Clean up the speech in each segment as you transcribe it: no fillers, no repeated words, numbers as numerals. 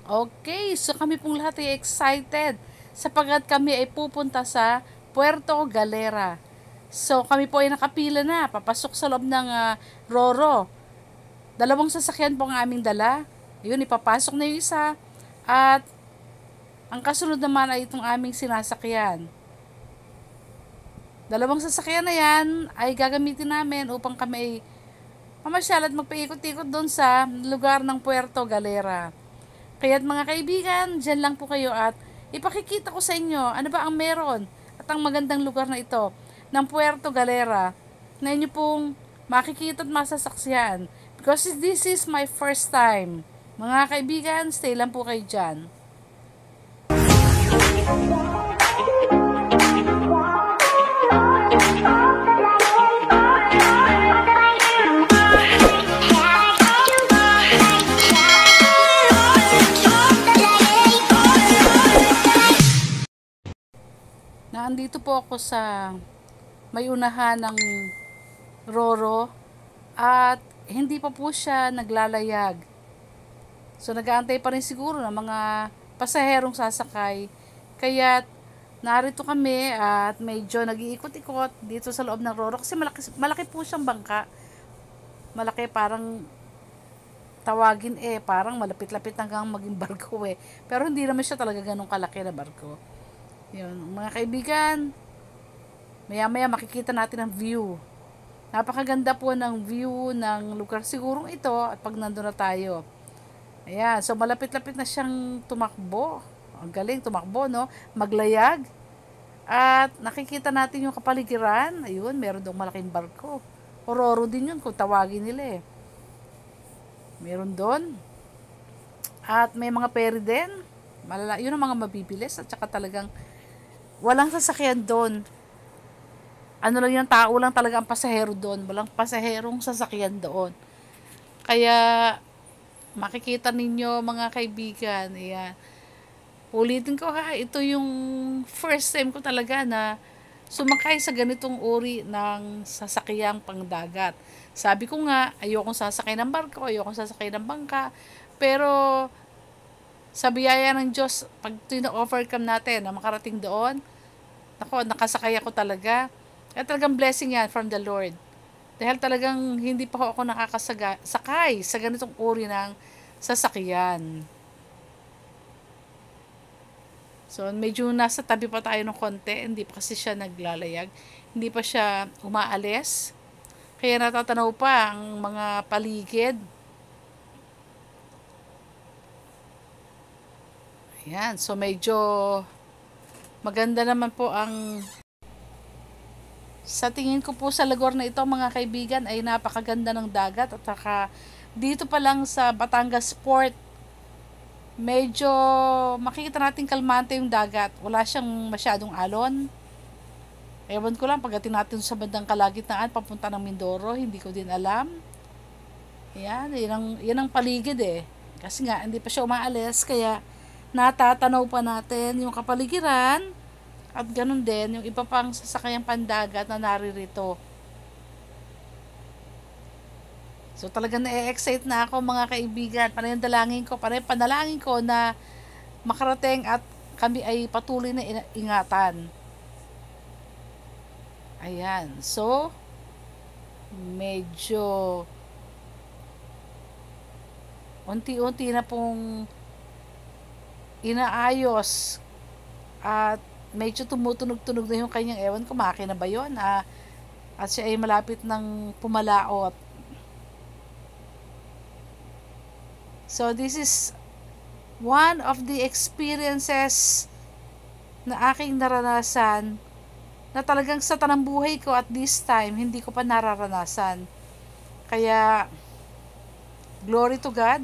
Okay, so kami pong lahat ay excited sapagkat kami ay pupunta sa Puerto Galera. So kami po ay nakapila na, papasok sa loob ng Roro. Dalawang sasakyan po ang aming dala. Yun, ipapasok na yung isa. At ang kasunod naman ay itong aming sinasakyan. Dalawang sasakyan na yan ay gagamitin namin upang kami ay mamasyal at magpaikot-ikot doon sa lugar ng Puerto Galera. Kaya't mga kaibigan, dyan lang po kayo at ipakikita ko sa inyo ano ba ang meron at ang magandang lugar na ito ng Puerto Galera na inyo pong makikita at masasaksihan. Because this is my first time. Mga kaibigan, stay lang po kayo dyan. Nandito po ako sa may unahan ng Roro at hindi pa po siya naglalayag. So nag-aantay pa rin siguro ng mga pasaherong sasakay. Kaya narito kami at medyo nag-iikot-ikot dito sa loob ng Roro kasi malaki po siyang bangka. Malaki, parang tawagin parang malapit-lapit hanggang maging barko Pero hindi naman siya talaga ganun kalaki na barko. Yun, mga kaibigan, maya-maya makikita natin ang view. Napakaganda po ng view ng lugar sigurong ito at pag nandun na tayo. Ayan, so malapit-lapit na siyang tumakbo. Ang galing tumakbo, no? Maglayag. At nakikita natin yung kapaligiran. Ayun, meron doong malaking barko. Ororo din yun kung tawagin nila Meron doon. At may mga ferry din. Yun ang mga mabibilis at saka talagang walang sasakyan doon. Ano lang yung tao lang talaga ang pasahero doon. Walang pasaherong sasakyan doon. Kaya makikita ninyo mga kaibigan. Ayan. Ulitin ko ito yung first time ko talaga na sumakay sa ganitong uri ng sasakyang pangdagat. Sabi ko nga, ayokong sasakay ng barko, ayokong sasakay ng bangka. Pero sa biyaya ng Diyos, pag tino-overcome natin na makarating doon, nakasakay ako talaga. At talagang blessing yan from the Lord. Dahil talagang hindi pa ako nakakasakay sa ganitong uri ng sasakyan. So, medyo nasa tabi pa tayo ng konti. Hindi pa kasi siya naglalayag. Hindi pa siya umaalis. Kaya natatanaw pa ang mga paligid. Ayan. So, medyo maganda naman po ang sa tingin ko po sa lugar na ito mga kaibigan ay napakaganda ng dagat at saka dito pa lang sa Batangas Port medyo makikita natin kalmante yung dagat. Wala siyang masyadong alon. Ewan ko lang pagdating natin sa bandang kalagitnaan papunta ng Mindoro, hindi ko din alam. Ayan, yan ang paligid Kasi nga hindi pa siya umaalis kaya natatanaw pa natin yung kapaligiran. At ganun din, yung iba pang sasakayang pandagat na naririto. So talagang na-excite na ako mga kaibigan. Panalangin ko na makarating at kami ay patuloy na ingatan. Ayan. So, medyo unti-unti na pong inaayos at medyo tumutunog-tunog na yung kanyang ewan ko, makina ba yun? At siya ay malapit ng pumalaot. So, this is one of the experiences na aking naranasan na talagang sa tanang buhay ko at this time, hindi ko pa nararanasan. Kaya, glory to God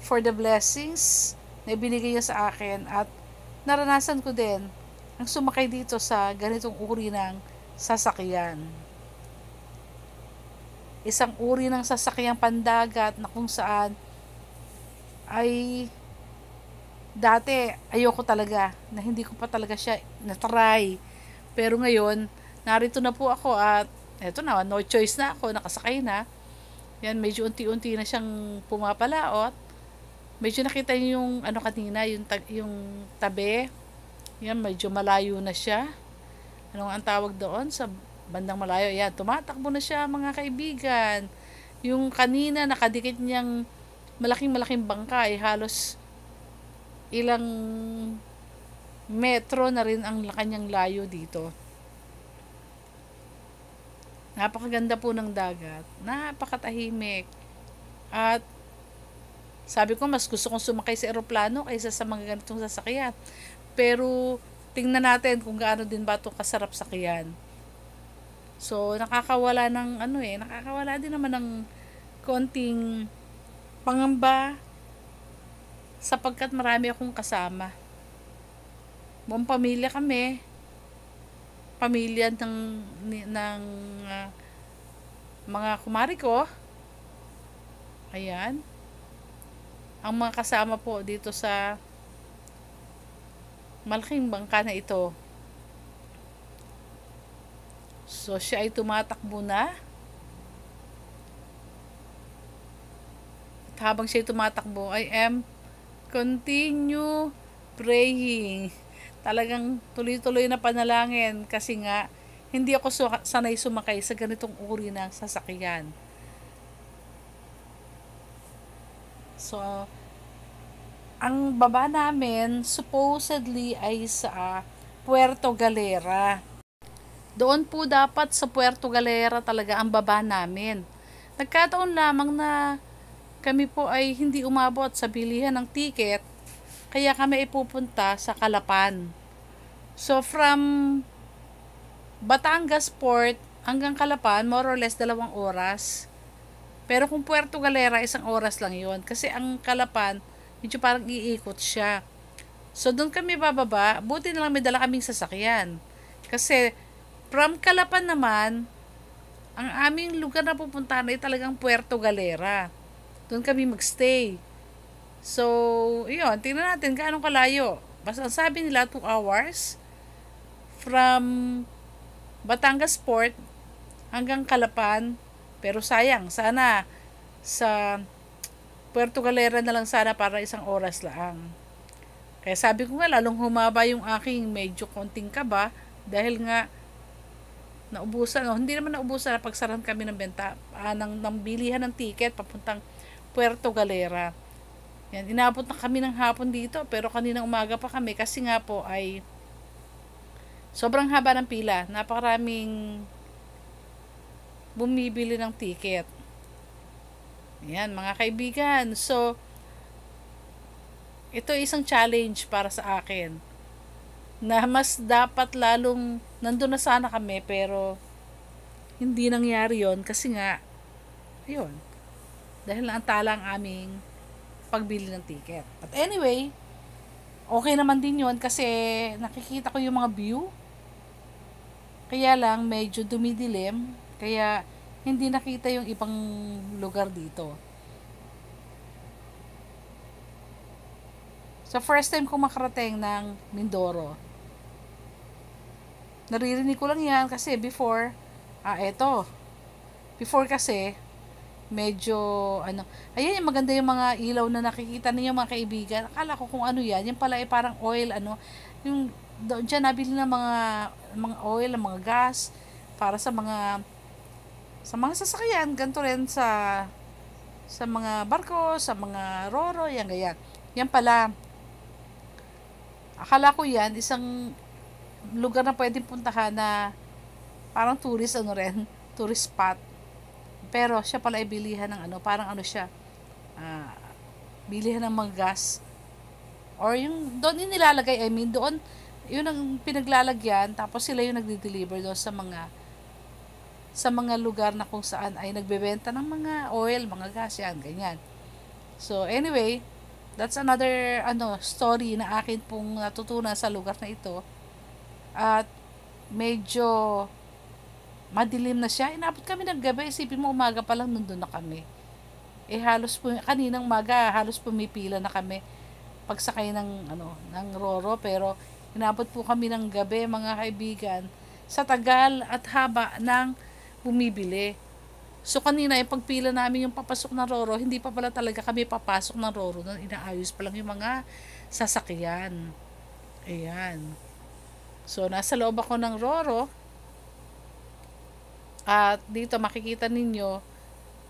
for the blessings na ibinigay niya sa akin at naranasan ko din ang sumakay dito sa ganitong uri ng sasakyan. Isang uri ng sasakyang pandagat na kung saan ay dati ayoko talaga na hindi ko pa talaga siya na-try. Pero ngayon, narito na po ako at eto na, no choice na ako, nakasakay na. Yan, medyo unti-unti na siyang pumapalaot. Medyo nakita niyo yung ano kanina, yung tabi. Yan, medyo malayo na siya. Anong ang tawag doon sa bandang malayo? Yan, tumatakbo na siya mga kaibigan. Yung kanina nakadikit niyang malaking bangka ay halos ilang metro na rin ang kanyang layo dito. Napakaganda po ng dagat. Napakatahimik. At sabi ko, mas gusto kong sumakay sa eroplano kaysa sa mga ganitong sasakyan. Pero, tingnan natin kung gaano din ba ito kasarap sakyan. So, nakakawala din naman ng konting pangamba sapagkat marami akong kasama. Buong pamilya kami. Pamilya ng mga kumari ko. Ayan. Ang mga kasama po dito sa malaking bangka na ito. So, siya ay tumatakbo na. At habang siya ay tumatakbo, I am continue praying. Talagang tuloy-tuloy na panalangin kasi nga, hindi ako sanay sumakay sa ganitong uri ng sasakyan. So, ang baba namin supposedly ay sa Puerto Galera. Doon po dapat sa Puerto Galera talaga ang baba namin. Nagkataon lamang na kami po ay hindi umabot sa bilihan ng tiket, kaya kami ay pupunta sa Calapan. So from Batangas Port hanggang Calapan, more or less 2 oras. Pero kung Puerto Galera, 1 oras lang yon. Kasi ang Calapan, medyo parang iikot siya. So, doon kami bababa. Buti na lang may dala kaming sasakyan. Kasi, from Calapan naman, ang aming lugar na pupuntahan ay talagang Puerto Galera. Doon kami magstay. So, yun. Tingnan natin gaano kalayo. Basta ang sabi nila, 2 hours from Batangas Port hanggang Calapan. Pero sayang, sana sa Puerto Galera na lang sana para 1 oras lang. Kaya sabi ko nga, lalong humaba yung aking medyo konting kaba dahil nga naubusan, hindi naman naubusan, pagsaran kami ng ng bilihan ng tiket papuntang Puerto Galera. Yan, inabot na kami ng hapon dito pero kaninang umaga pa kami kasi nga po ay sobrang haba ng pila. Napakaraming bumibili ng tiket. Yan, mga kaibigan. So, ito isang challenge para sa akin. Na mas dapat lalong nandun na sana kami pero hindi nangyari yon kasi nga, yun. Dahil naantala ang aming pagbili ng tiket. But anyway, okay naman din yon kasi nakikita ko yung mga view. Kaya lang, medyo dumidilim. Kaya, hindi nakita yung ibang lugar dito. So, first time ko makarating ng Mindoro. Naririnig ko lang yan kasi before, before kasi, medyo, ayan yung maganda yung mga ilaw na nakikita ninyo mga kaibigan. Akala ko kung ano yan, yung pala ay parang oil, yung, dyan nabili ng mga oil, mga gas, para sa mga sasakyan, ganito rin sa mga barko, sa mga roro, yan ganyan. Yan pala, akala ko yan, isang lugar na pwedeng puntahan na parang tourist spot. Pero siya pala ay bilihan ng parang siya, bilihan ng mga gas. Or yung doon yung nilalagay, doon, yun ang pinaglalagyan, tapos sila yung nagde-deliver doon sa mga lugar na kung saan ay nagbebenta ng mga oil, mga gas, yan, ganyan. So, anyway, that's another story na akin pong natutunan sa lugar na ito. At medyo madilim na siya. Inabot kami ng gabi. Isipin mo, umaga pa lang nandun na kami. Kaninang umaga, halos pumipila na kami pagsakay ng roro. Pero, inabot po kami ng gabi, mga kaibigan, sa tagal at haba ng bumibili. So kanina yung pagpila namin yung papasok ng Roro, hindi pa pala talaga kami papasok ng Roro, nun inaayos pa lang yung mga sasakyan. Ayan. So nasa loob ako ng Roro, at dito makikita ninyo,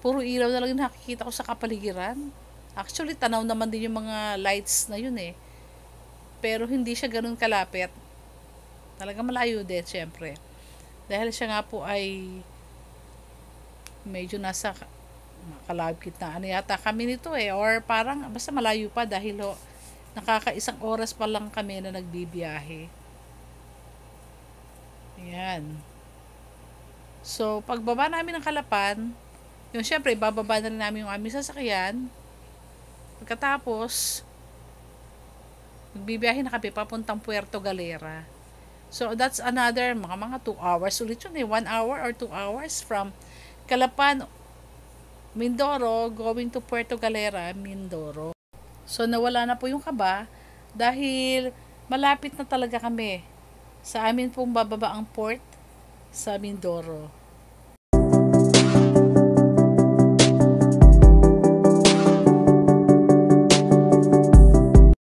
puro ilaw na lang yung nakikita ko sa kapaligiran. Actually, tanaw naman din yung mga lights na yun eh. Pero hindi siya ganun kalapit. Talaga malayo din, syempre. Dahil siya nga po ay medyo nasa kalapit na ano yata kami nito eh. Or parang, basta malayo pa dahil nakakaisang oras pa lang kami na nagbibiyahe. Ayan. So, pagbaba namin ng Calapan, yung syempre, bababa na rin namin yung aming sasakyan. Pagkatapos, magbibiyahe na kami papuntang Puerto Galera. So, that's another mga 2 hours ulit yun eh. 1 hour or 2 hours from Calapan, Mindoro, going to Puerto Galera, Mindoro. So, nawala na po yung kaba dahil malapit na talaga kami sa amin pong bababa ang port sa Mindoro.